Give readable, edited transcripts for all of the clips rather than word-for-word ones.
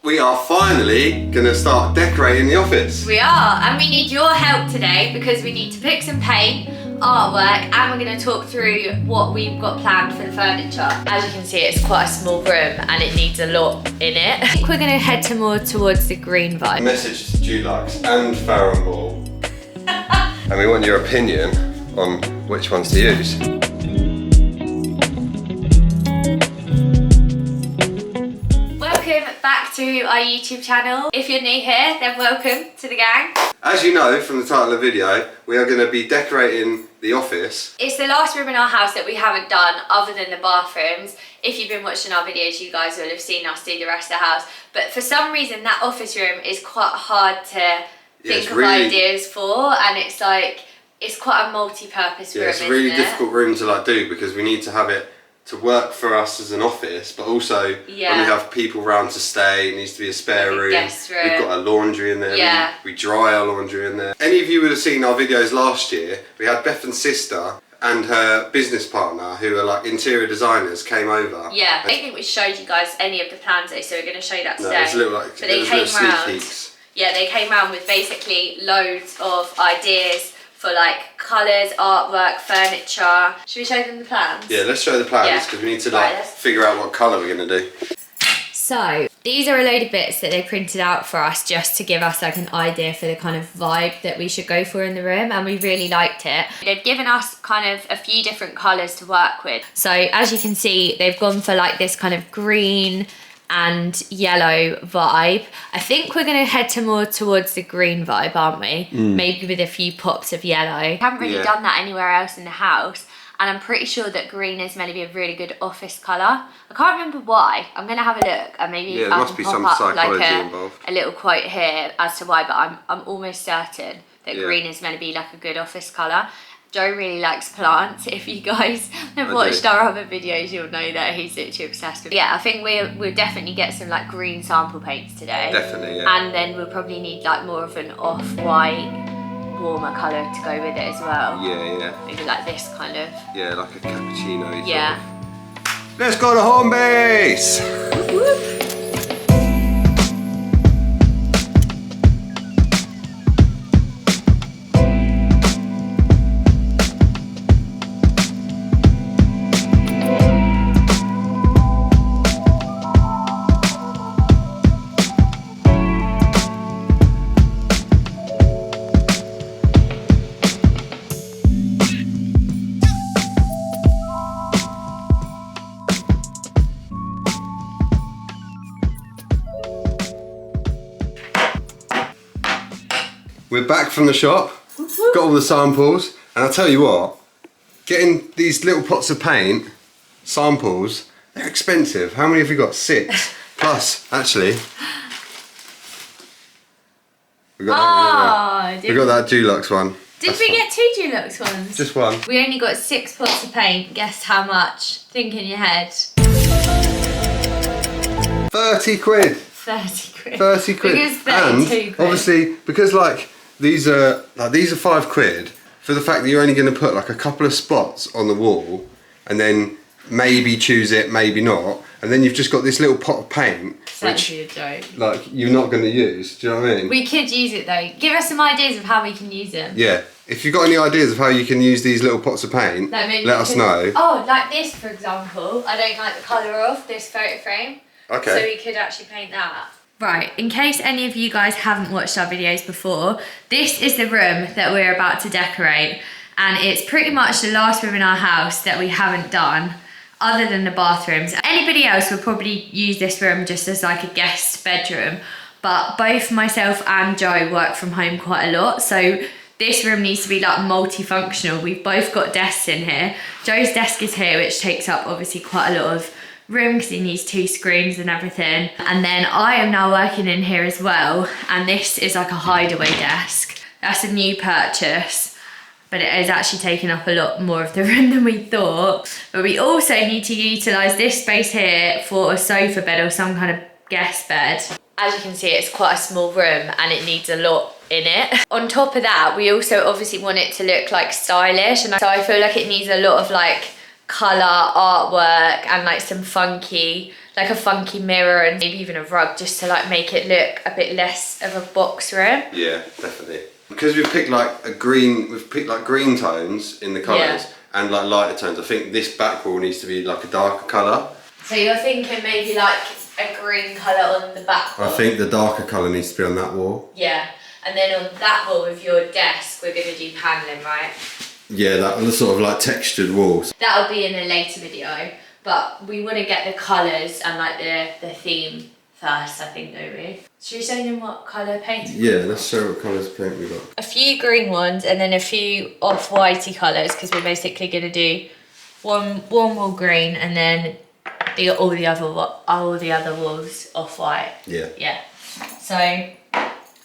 We are finally going to start decorating the office. We are, and we need your help today because we need to pick some paint, artwork, and we're going to talk through what we've got planned for the furniture. As you can see, it's quite a small room and it needs a lot in it. I think we're going to head more towards the green vibe. Message to Dulux and Farron Ball. And we want your opinion on which ones to use. Welcome back to our YouTube channel. If you're new here, then welcome to the gang. As you know from the title of the video, we are going to be decorating the office. It's the last room in our house that we haven't done other than the bathrooms. If you've been watching our videos, you guys will have seen us do the rest of the house. But for some reason, that office room is quite hard to think of ideas for, and it's like, it's quite a multi-purpose room, it's a really difficult room to do because we need to have it to work for us as an office, but also when we have people round to stay, it needs to be a spare room. Guest room. We've got a laundry in there. We dry our laundry in there. Any of you would have seen our videos last year. We had Bethan's sister and her business partner, who are like interior designers, came over. Yeah, I don't think we showed you guys any of the plans though, so we're going to show you that today. No, it's a little like, but they came round. Yeah, they came round with basically loads of ideas for like colours, artwork, furniture. Should we show them the plans? Yeah, let's show the plans because we need to figure out what colour we're going to do. So these are a load of bits that they printed out for us just to give us like an idea for the kind of vibe that we should go for in the room, and we really liked it. They've given us kind of a few different colours to work with. So as you can see, they've gone for like this kind of green and yellow vibe. I think we're going to head more towards the green vibe, aren't we? Maybe with a few pops of yellow. We haven't really done that anywhere else in the house, and I'm pretty sure that green is meant to be a really good office colour. I can't remember why. I'm going to have a look, and maybe there must be some psychology involved. A little quote here as to why, but I'm almost certain that green is meant to be like a good office colour. Joe really likes plants. If you guys have watched our other videos, you'll know that he's literally obsessed with it. Yeah, I think we'll definitely get some like green sample paints today. Definitely, yeah. And then we'll probably need like more of an off-white, warmer colour to go with it as well. Yeah, yeah. Maybe like this kind of. Yeah, like a cappuccino. Yeah. Let's go to home base! Whoop, whoop. We're back from the shop, got all the samples, and I'll tell you what, getting these little pots of paint, samples, they're expensive. How many have we got? 6. Plus, actually, we got that Dulux one. Did we get 2 Dulux ones? Just one. We only got 6 pots of paint. Guess how much? Think in your head. 30 quid. 30 quid. 30 quid. Because 32 quid. Obviously, because like these are 5 quid for the fact that you're only going to put like a couple of spots on the wall, and then maybe choose it, maybe not, and then you've just got this little pot of paint, which a joke. Like you're not going to use. Do you know what I mean? We could use it though. Give us some ideas of how we can use them. Yeah. If you've got any ideas of how you can use these little pots of paint, let us know. Oh, like this for example. I don't like the colour of this photo frame. Okay. So we could actually paint that. Right, in case any of you guys haven't watched our videos before, this is the room that we're about to decorate, and it's pretty much the last room in our house that we haven't done other than the bathrooms. Anybody else would probably use this room just as like a guest bedroom, but both myself and Joe work from home quite a lot, so this room needs to be like multifunctional. We've both got desks in here. Joe's desk is here, which takes up obviously quite a lot of room because he needs 2 screens and everything. And then I am now working in here as well, and this is like a hideaway desk. That's a new purchase, but it is actually taking up a lot more of the room than we thought. But we also need to utilise this space here for a sofa bed or some kind of guest bed. As you can see, it's quite a small room and it needs a lot in it. On top of that, we also obviously want it to look like stylish, and so I feel like it needs a lot of like colour, artwork, and like some funky like a funky mirror and maybe even a rug, just to like make it look a bit less of a box room. Yeah, definitely. Because we've picked like green tones in the colours and like lighter tones. I think this back wall needs to be like a darker colour. So you're thinking maybe like a green colour on the back wall? I think the darker colour needs to be on that wall. Yeah, and then on that wall with your desk, we're going to do paneling, right? Yeah, that was sort of like textured walls. That'll be in a later video, but we want to get the colours and like the theme first, I think, don't we? Should we show them what colour paint? Yeah, let's show what colours of paint we got. A few green ones and then a few off-whitey colours, because we're basically going to do one wall green and then all the other walls off-white. Yeah. Yeah. So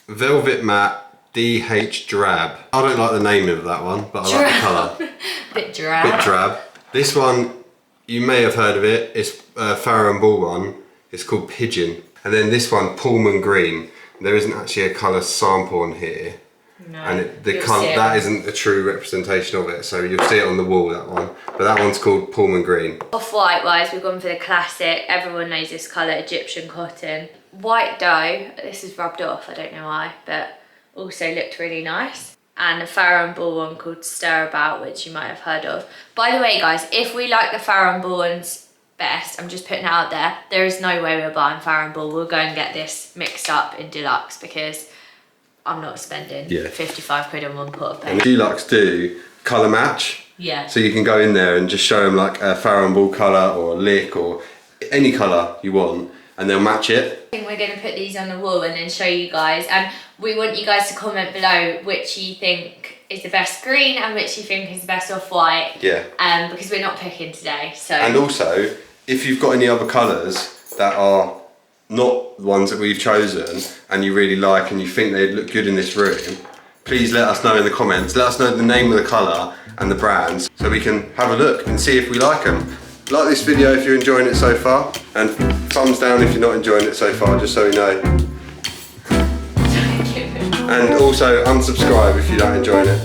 Velvet Matte DH Drab. I don't like the name of that one, but I like the colour. Bit drab. Bit drab. This one, you may have heard of it. It's Farrow & Ball one. It's called Pigeon. And then this one, Pullman Green. There isn't actually a colour sample on here. No, And that isn't a true representation of it. So you'll see it on the wall, that one. But that one's called Pullman Green. Off-white wise, we've gone for the classic, everyone knows this colour, Egyptian cotton. White dough, this is rubbed off, I don't know why, but also looked really nice. And a Farrow & Ball one called Stir About, which you might have heard of. By the way guys, if we like the Farrow & Ball ones best, I'm just putting it out there, there is no way we're buying Farrow & Ball. We'll go and get this mixed up in deluxe because I'm not spending 55 quid on one pot of paint. And Deluxe do colour match. Yeah. So you can go in there and just show them like a Farrow & Ball colour or a lick or any colour you want and they'll match it. I think we're going to put these on the wall and then show you guys, and we want you guys to comment below which you think is the best green and which you think is the best off-white. Yeah. Because we're not picking today, so. And also, if you've got any other colours that are not the ones that we've chosen and you really like and you think they'd look good in this room, please let us know in the comments. Let us know the name of the colour and the brands so we can have a look and see if we like them. Like this video if you're enjoying it so far, and thumbs down if you're not enjoying it so far, just so we know. And also unsubscribe if you're not enjoying it.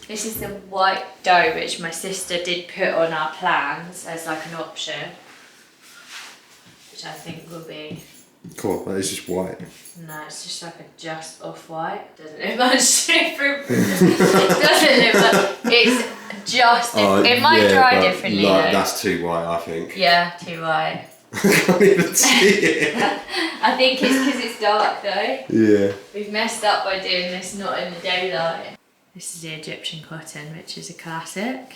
This is the white dough which my sister did put on our plans as like an option, which I think will be. Cool, that is just white. No, it's just like a just off-white. Doesn't look much different. It doesn't look much. It's just different. It might dry differently though. That's too white, I think. Yeah, too white. I can't even see it. I think it's because it's dark though. Yeah. We've messed up by doing this not in the daylight. This is the Egyptian cotton, which is a classic. Do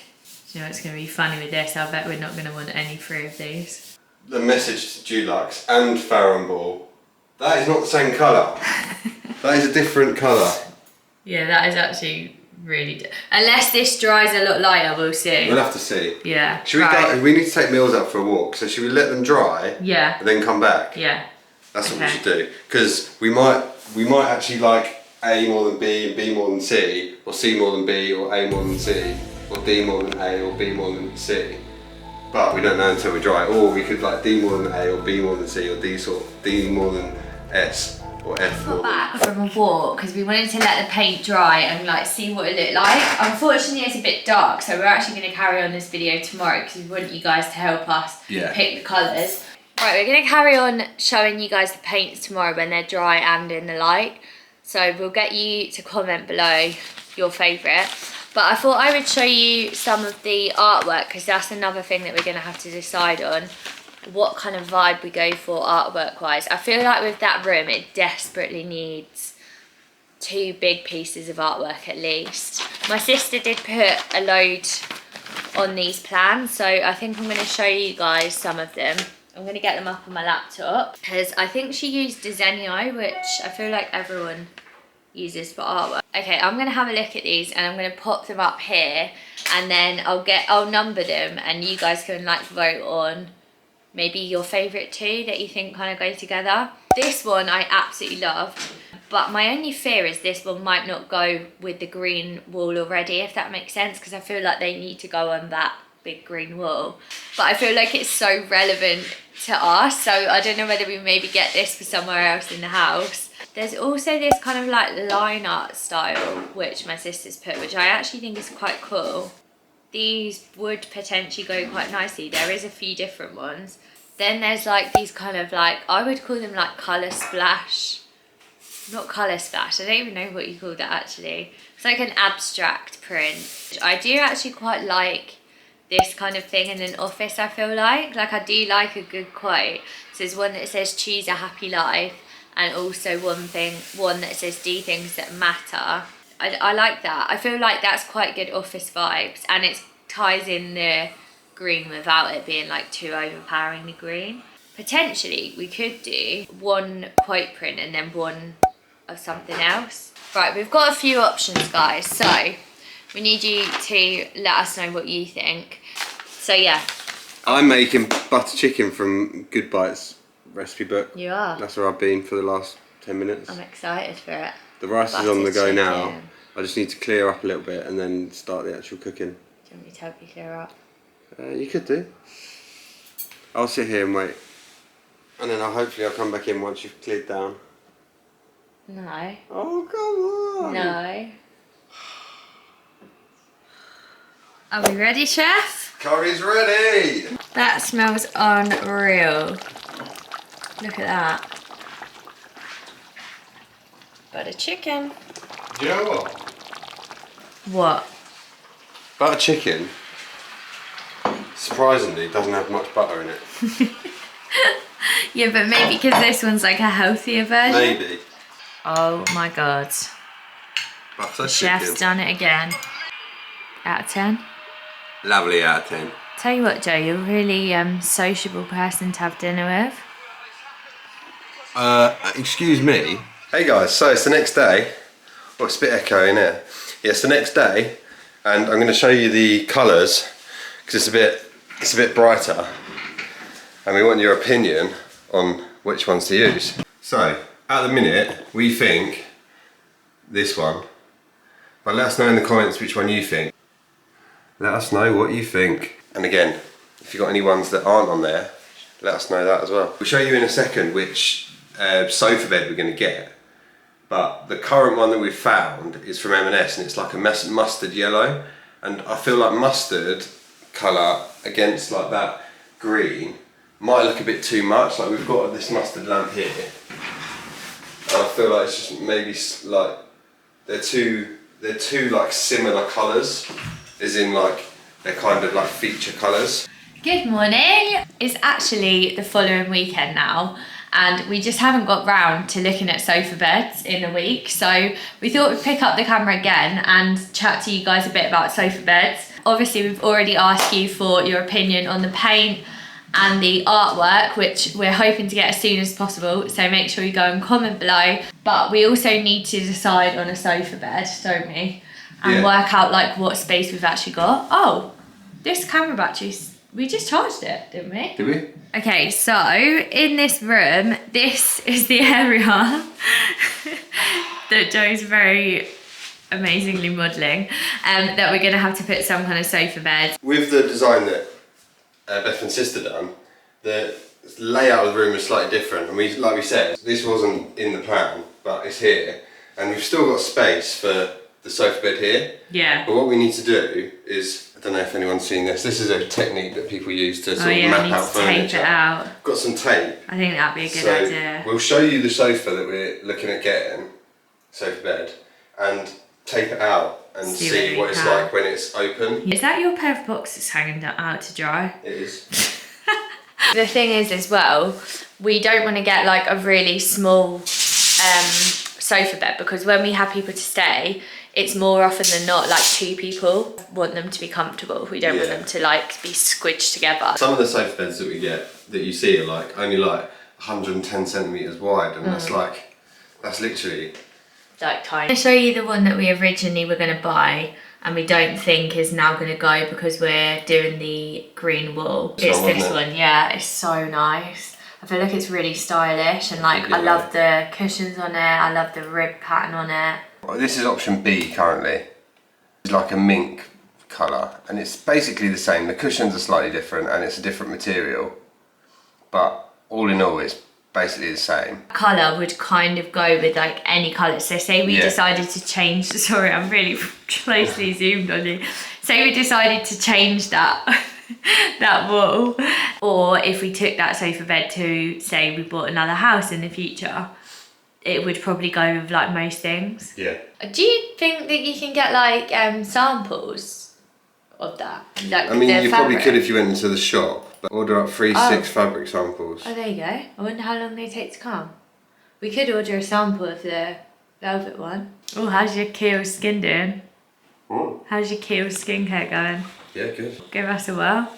you know what's going to be funny with this? I bet we're not going to want any three of these. The message to Dulux and Farrow & Ball, that is not the same colour. That is a different colour. Yeah, that is actually really... Unless this dries a lot lighter, we'll see. We'll have to see. Yeah. Should we go? We need to take Mills out for a walk, so should we let them dry? Yeah. And then come back? Yeah. That's what we should do. Because we might actually like A more than B and B more than C, or C more than B, or A more than C, or D more than A, or B more than C. But we don't know until we dry. Or we could like D more than A, or B more than C, or D more than S, or F more than... Back from a walk because we wanted to let the paint dry and like see what it looked like. Unfortunately, it's a bit dark, so we're actually going to carry on this video tomorrow because we want you guys to help us pick the colours. Right, we're going to carry on showing you guys the paints tomorrow when they're dry and in the light. So we'll get you to comment below your favourite. But I thought I would show you some of the artwork because that's another thing that we're going to have to decide on. What kind of vibe we go for artwork wise. I feel like with that room it desperately needs 2 big pieces of artwork at least. My sister did put a load on these plans, so I think I'm going to show you guys some of them. I'm going to get them up on my laptop because I think she used Desenio, which I feel like everyone uses for artwork. Okay, I'm going to have a look at these and I'm going to pop them up here and then I'll number them and you guys can like vote on maybe your favourite 2 that you think kind of go together. This one I absolutely love. But my only fear is this one might not go with the green wall already, if that makes sense, because I feel like they need to go on that big green wall. But I feel like it's so relevant to us, so I don't know whether we maybe get this for somewhere else in the house. There's also this kind of like line art style which my sister's put, which I actually think is quite cool. These would potentially go quite nicely. There is a few different ones. Then there's like these kind of like, I would call them like colour splash. Not colour splash, I don't even know what you call that actually. It's like an abstract print. I do actually quite like this kind of thing in an office, I feel like. Like I do like a good quote. So there's one that says choose a happy life, and also one that says do things that matter. I like that. I feel like that's quite good office vibes, and it ties in the green without it being like too overpoweringly green. Potentially we could do one quote print and then one of something else. Right, we've got a few options, guys, so we need you to let us know what you think. So yeah, I'm making butter chicken from Good Bites recipe book. you are. That's where I've been for the last 10 minutes. I'm excited for it. The rice is Butter on the go chicken. now. I just need to clear up a little bit and then start the actual cooking. Do you want me to help you clear up? You could do. I'll sit here and wait. And then hopefully I'll come back in once you've cleared down. No. Oh, come on. No. Are we ready, chef? Curry's ready. That smells unreal. Look at that. Butter chicken. Do you know what? What? Butter chicken, surprisingly, doesn't have much butter in it. Yeah, but maybe because this one's like a healthier version. Maybe. Oh my god. Butter Chef's chicken. done it again. Out of 10. Lovely out of 10. Tell you what, Joe, you're a really sociable person to have dinner with. Excuse me. Hey guys, so it's the next day. Oh, it's a bit echoey in here. Yeah, it's the next day, and I'm going to show you the colours because it's a bit brighter, and we want your opinion on which ones to use. So at the minute, we think this one, but let us know in the comments which one you think. Let us know what you think. And again, if you've got any ones that aren't on there, let us know that as well. We'll show you in a second which sofa bed we're going to get, but the current one that we've found is from M&S, and it's like a mustard yellow, and I feel like mustard colour against like that green might look a bit too much. Like we've got this mustard lamp here, and I feel like it's just maybe like they're two like similar colours, as in like they're kind of like feature colours. Good morning. It's actually the following weekend now, and we just haven't got round to looking at sofa beds in a week, so we thought we'd pick up the camera again and chat to you guys a bit about sofa beds. Obviously we've already asked you for your opinion on the paint and the artwork, which we're hoping to get as soon as possible, so make sure you go and comment below. But we also need to decide on a sofa bed, don't we? And work out like what space we've actually got. Oh, this camera battery, we just charged it, didn't we? Did we? Okay, so in this room, this is the area that Joe's very amazingly modelling, that we're going to have to put some kind of sofa bed. With the design that Beth and Sister done, the layout of the room is slightly different, and like we said, this wasn't in the plan, but it's here, and we've still got space for the sofa bed here. Yeah. But what we need to do is, I don't know if anyone's seen this, this is a technique that people use to sort of map out furniture. Tape it out. Got some tape. I think that'd be a good idea. We'll show you the sofa that we're looking at getting, sofa bed, and tape it out and see what it's like when it's open. Is that your pair of boxes hanging out to dry? It is. The thing is as well, we don't want to get like a really small sofa bed, because when we have people to stay, it's more often than not like two people. Want them to be comfortable. We don't want them to like be squidged together. Some of the sofa beds that we get, that you see, are like only like 110 centimetres wide, and that's literally like tiny. I'm going to show you the one that we originally were going to buy, and we don't think is now going to go because we're doing the green wool. It's this one, yeah, it's so nice. I feel like it's really stylish, and like I love the cushions on it, I love the rib pattern on it. This is option B currently. It's like a mink colour, and it's basically the same. The cushions are slightly different and it's a different material, but all in all it's basically the same. Colour would kind of go with like any colour. So say we decided to change, sorry I'm really closely zoomed on you. Say we decided to change that that wall, or if we took that sofa bed to, say we bought another house in the future, it would probably go with like most things. Yeah. Do you think that you can get like samples of that? Like, I mean, you probably could if you went into the shop, but order up 6 fabric samples. Oh, there you go. I wonder how long they take to come. We could order a sample of the velvet one. Oh, how's your Keel skin doing? Oh. How's your Keel skincare going? Yeah, good. Give us a whirl.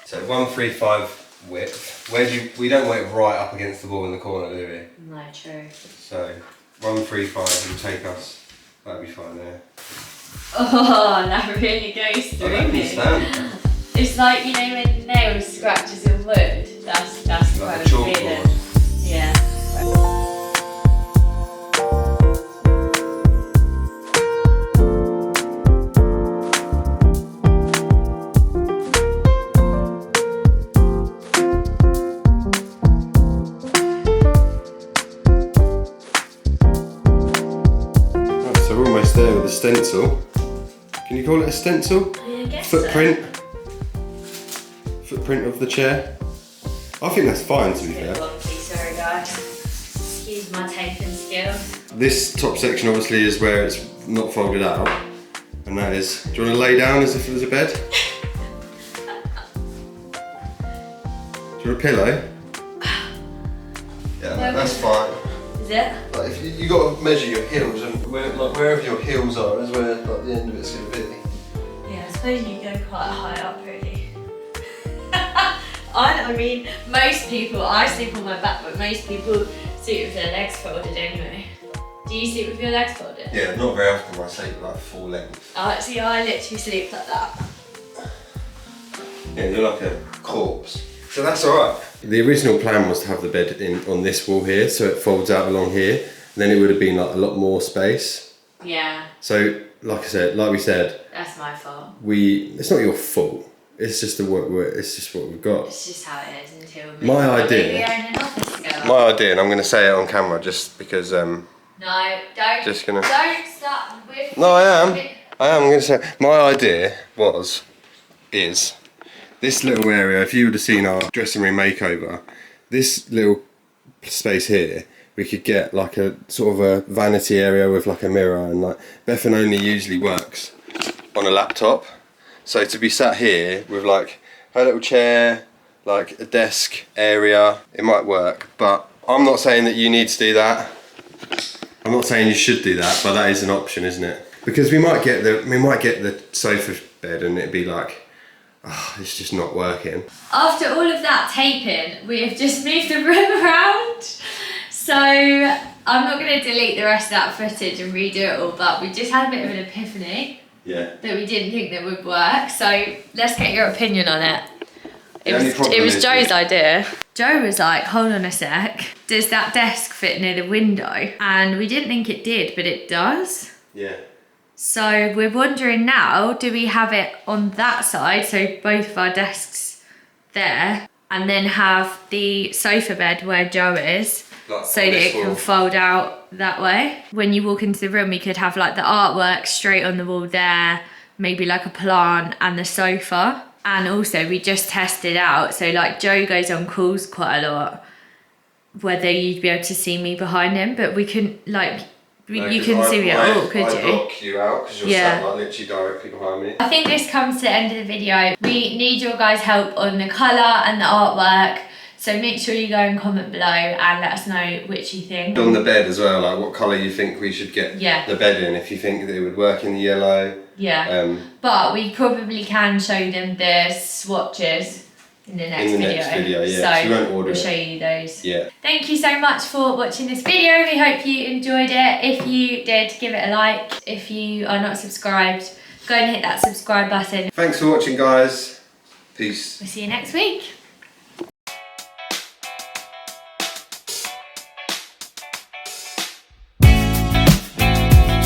So 135 width. We don't want it right up against the wall in the corner, do we? No, true. So 135 will take us. That'll be fine there. Oh, that really goes through me. It's like, you know, when nails scratches in wood. That's like quite a a chalkboard. feeling. Yeah. So we're almost there with the stencil. Can you call it a stencil? I guess Footprint. Footprint of the chair. I think that's fine, to be fair. Sorry guys. Excuse my taping skills. This top section obviously is where it's not folded out, and that is. Do you want to lay down as if it was a bed? Do you want a pillow? Yeah, that's fine. Is it? Like if you got to measure your heels, and wherever your heels are is where like the end of it's going to be. Yeah, I suppose you go quite high up, really. I mean, most people, I sleep on my back, but most people sleep with their legs folded anyway. Do you sleep with your legs folded? Yeah, not very often I sleep like full length. See, I literally sleep like that. Yeah, you're like a corpse. So that's alright. The original plan was to have the bed on this wall here, so it folds out along here, and then it would have been like a lot more space. Yeah. So, like we said, that's my fault. It's not your fault. It's just it's just what we've got. It's just how it is until my idea. we are in an office together. My idea, and I'm going to say it on camera just because. No, don't. Just gonna. Don't start with. No, I am. I'm going to say my idea is this little area. If you would have seen our dressing room makeover, this little space here, we could get like a sort of a vanity area with like a mirror, and like Bethan only usually works on a laptop. So to be sat here with like her little chair, like a desk area, it might work. But I'm not saying that you need to do that. I'm not saying you should do that, but that is an option, isn't it? Because we might get the sofa bed and it'd be like, oh, it's just not working. After all of that taping, we have just moved the room around. So I'm not going to delete the rest of that footage and redo it all, but we just had a bit of an epiphany. Yeah. That we didn't think that would work. So let's get your opinion on it. It was Joe's idea. Joe was like, hold on a sec. Does that desk fit near the window? And we didn't think it did, but it does. Yeah. So we're wondering now, do we have it on that side, so both of our desks there, and then have the sofa bed where Joe is, like so that it can fold out that way? When you walk into the room, we could have like the artwork straight on the wall there, maybe like a plant and the sofa. And also we just tested out, so like Joe goes on calls quite a lot, whether you'd be able to see me behind him, but we couldn't like, you couldn't see me at all, could you? I block you out because you're sat like literally directly behind me. I think this comes to the end of the video. We need your guys' help on the colour and the artwork. So make sure you go and comment below and let us know which you think. On the bed as well, like what colour you think we should get the bed in, if you think that it would work in the yellow. Yeah, but we probably can show them the swatches in the next video. Yeah. So you won't order we'll show you those. Yeah. Thank you so much for watching this video. We hope you enjoyed it. If you did, give it a like. If you are not subscribed, go and hit that subscribe button. Thanks for watching, guys. Peace. We'll see you next week.